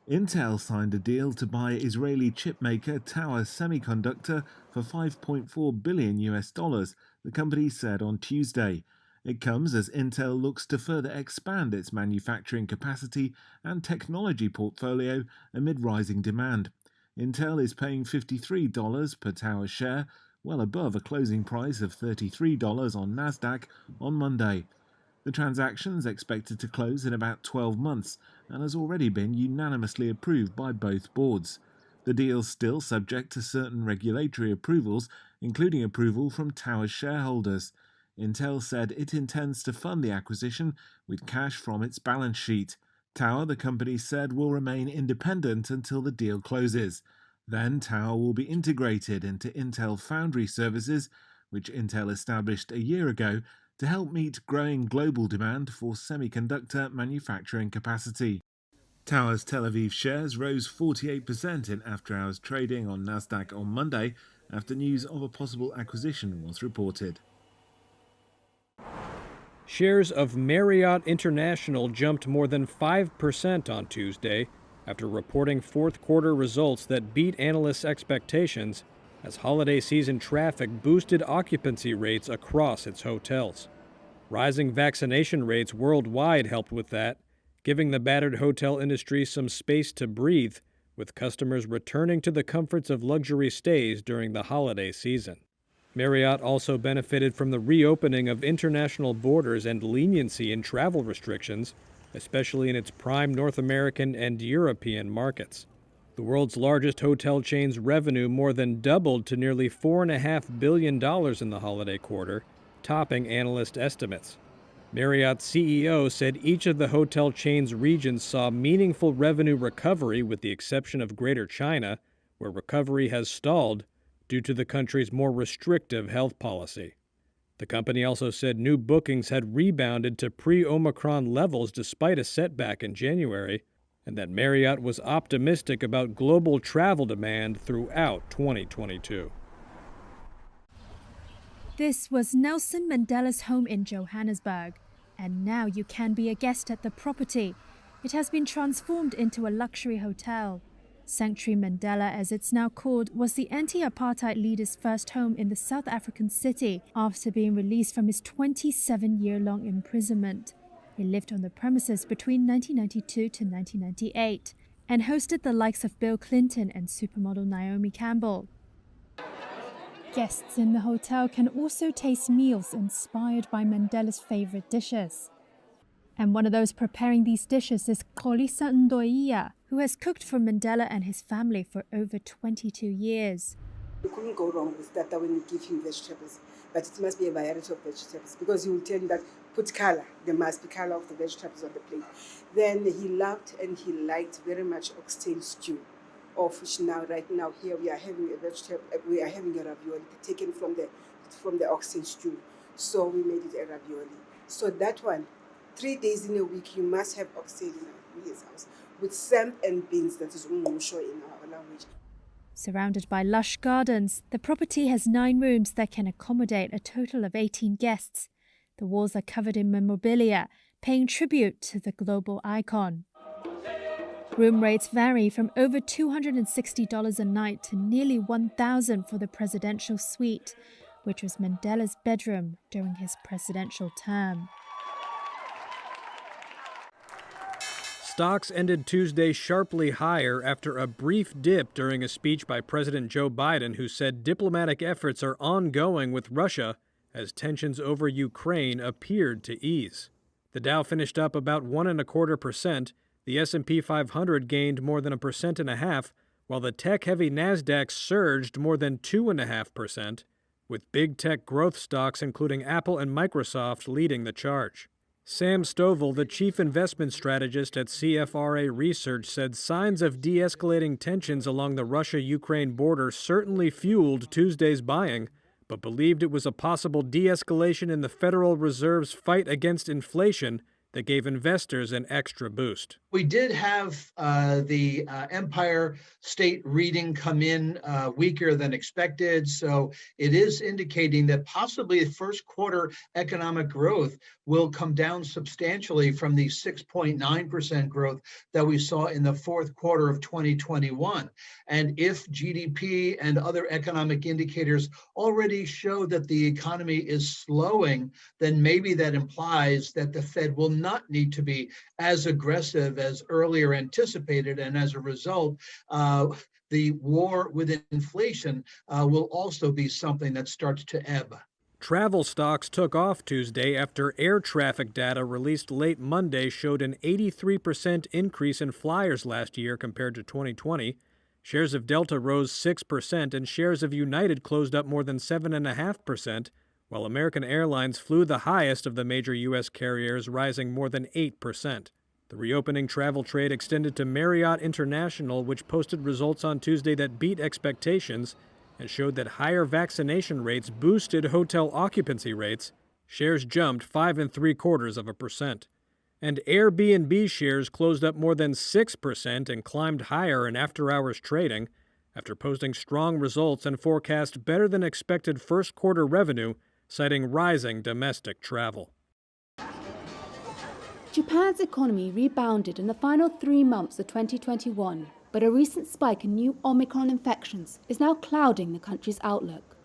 Intel signed a deal to buy Israeli chipmaker Tower Semiconductor for 5.4 billion US dollars, the company said on Tuesday. It comes as Intel looks to further expand its manufacturing capacity and technology portfolio amid rising demand. Intel is paying $53 per Tower share, well above a closing price of $33 on Nasdaq on Monday. The transaction is expected to close in about 12 months and has already been unanimously approved by both boards. The deal's still subject to certain regulatory approvals, including approval from Tower shareholders. Intel said it intends to fund the acquisition with cash from its balance sheet. Tower, the company said, will remain independent until the deal closes. Then Tower will be integrated into Intel Foundry Services, which Intel established a year ago to help meet growing global demand for semiconductor manufacturing capacity. Tower's Tel Aviv shares rose 48% in after-hours trading on Nasdaq on Monday after news of a possible acquisition was reported. Shares of Marriott International jumped more than 5% on Tuesday after reporting fourth-quarter results that beat analysts' expectations as holiday season traffic boosted occupancy rates across its hotels. Rising vaccination rates worldwide helped with that, giving the battered hotel industry some space to breathe, with customers returning to the comforts of luxury stays during the holiday season. Marriott also benefited from the reopening of international borders and leniency in travel restrictions, especially in its prime North American and European markets. The world's largest hotel chain's revenue more than doubled to nearly $4.5 billion in the holiday quarter, topping analyst estimates. Marriott's CEO said each of the hotel chain's regions saw meaningful revenue recovery with the exception of Greater China, where recovery has stalled due to the country's more restrictive health policy. The company also said new bookings had rebounded to pre-Omicron levels despite a setback in January, and that Marriott was optimistic about global travel demand throughout 2022. This was Nelson Mandela's home in Johannesburg, and now you can be a guest at the property. It has been transformed into a luxury hotel. Sanctuary Mandela, as it's now called, was the anti-apartheid leader's first home in the South African city after being released from his 27-year-long imprisonment. He lived on the premises between 1992 to 1998 and hosted the likes of Bill Clinton and supermodel Naomi Campbell. Guests in the hotel can also taste meals inspired by Mandela's favorite dishes. And one of those preparing these dishes is Xolisa Ndoia, who has cooked for Mandela and his family for over 22 years. You couldn't go wrong with that when you give him vegetables, but it must be a variety of vegetables because he will tell you that put color, there must be color of the vegetables on the plate. Then he loved and he liked very much oxtail stew, of which right now here we are having a ravioli taken from the oxtail stew. So we made it a ravioli. So that one, 3 days in a week, you must have oxtail in his house with sam and beans, that is umngqusho in our language. Surrounded by lush gardens, the property has 9 rooms that can accommodate a total of 18 guests. The walls are covered in memorabilia, paying tribute to the global icon. Room rates vary from over $260 a night to nearly $1,000 for the presidential suite, which was Mandela's bedroom during his presidential term. Stocks ended Tuesday sharply higher after a brief dip during a speech by President Joe Biden, who said diplomatic efforts are ongoing with Russia as tensions over Ukraine appeared to ease. The Dow finished up about 1.25%. The S&P 500 gained more than 1.5%, while the tech-heavy Nasdaq surged more than 2.5%, with big tech growth stocks including Apple and Microsoft leading the charge. Sam Stovall, the chief investment strategist at CFRA Research, said signs of de-escalating tensions along the Russia-Ukraine border certainly fueled Tuesday's buying, but believed it was a possible de-escalation in the Federal Reserve's fight against inflation that gave investors an extra boost. We did have the Empire State reading come in weaker than expected. So it is indicating that possibly the first quarter economic growth will come down substantially from the 6.9% growth that we saw in the fourth quarter of 2021. And if GDP and other economic indicators already show that the economy is slowing, then maybe that implies that the Fed will not need to be as aggressive as earlier anticipated, and as a result, the war with inflation will also be something that starts to ebb. Travel stocks took off Tuesday after air traffic data released late Monday showed an 83% increase in flyers last year compared to 2020. Shares of Delta rose 6% and shares of United closed up more than 7.5%, while American Airlines flew the highest of the major U.S. carriers, rising more than 8%. The reopening travel trade extended to Marriott International, which posted results on Tuesday that beat expectations and showed that higher vaccination rates boosted hotel occupancy rates. Shares jumped 5.75%. And Airbnb shares closed up more than 6% and climbed higher in after-hours trading after posting strong results and forecast better than expected first quarter revenue, citing rising domestic travel. Japan's economy rebounded in the final 3 months of 2021, but a recent spike in new Omicron infections is now clouding the country's outlook.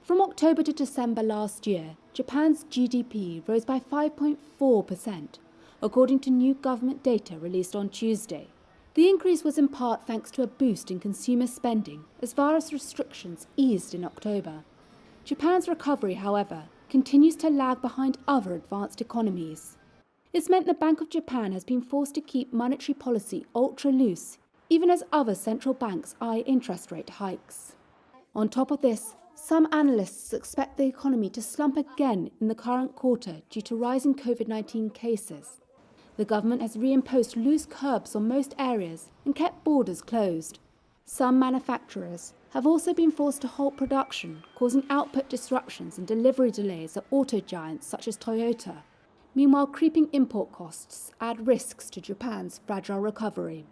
From October to December last year, Japan's GDP rose by 5.4%, according to new government data released on Tuesday. The increase was in part thanks to a boost in consumer spending as virus restrictions eased in October. Japan's recovery, however, continues to lag behind other advanced economies. It's meant the Bank of Japan has been forced to keep monetary policy ultra-loose, even as other central banks eye interest rate hikes. On top of this, some analysts expect the economy to slump again in the current quarter due to rising COVID-19 cases. The government has reimposed loose curbs on most areas and kept borders closed. Some manufacturers have also been forced to halt production, causing output disruptions and delivery delays at auto giants such as Toyota. Meanwhile, creeping import costs add risks to Japan's fragile recovery.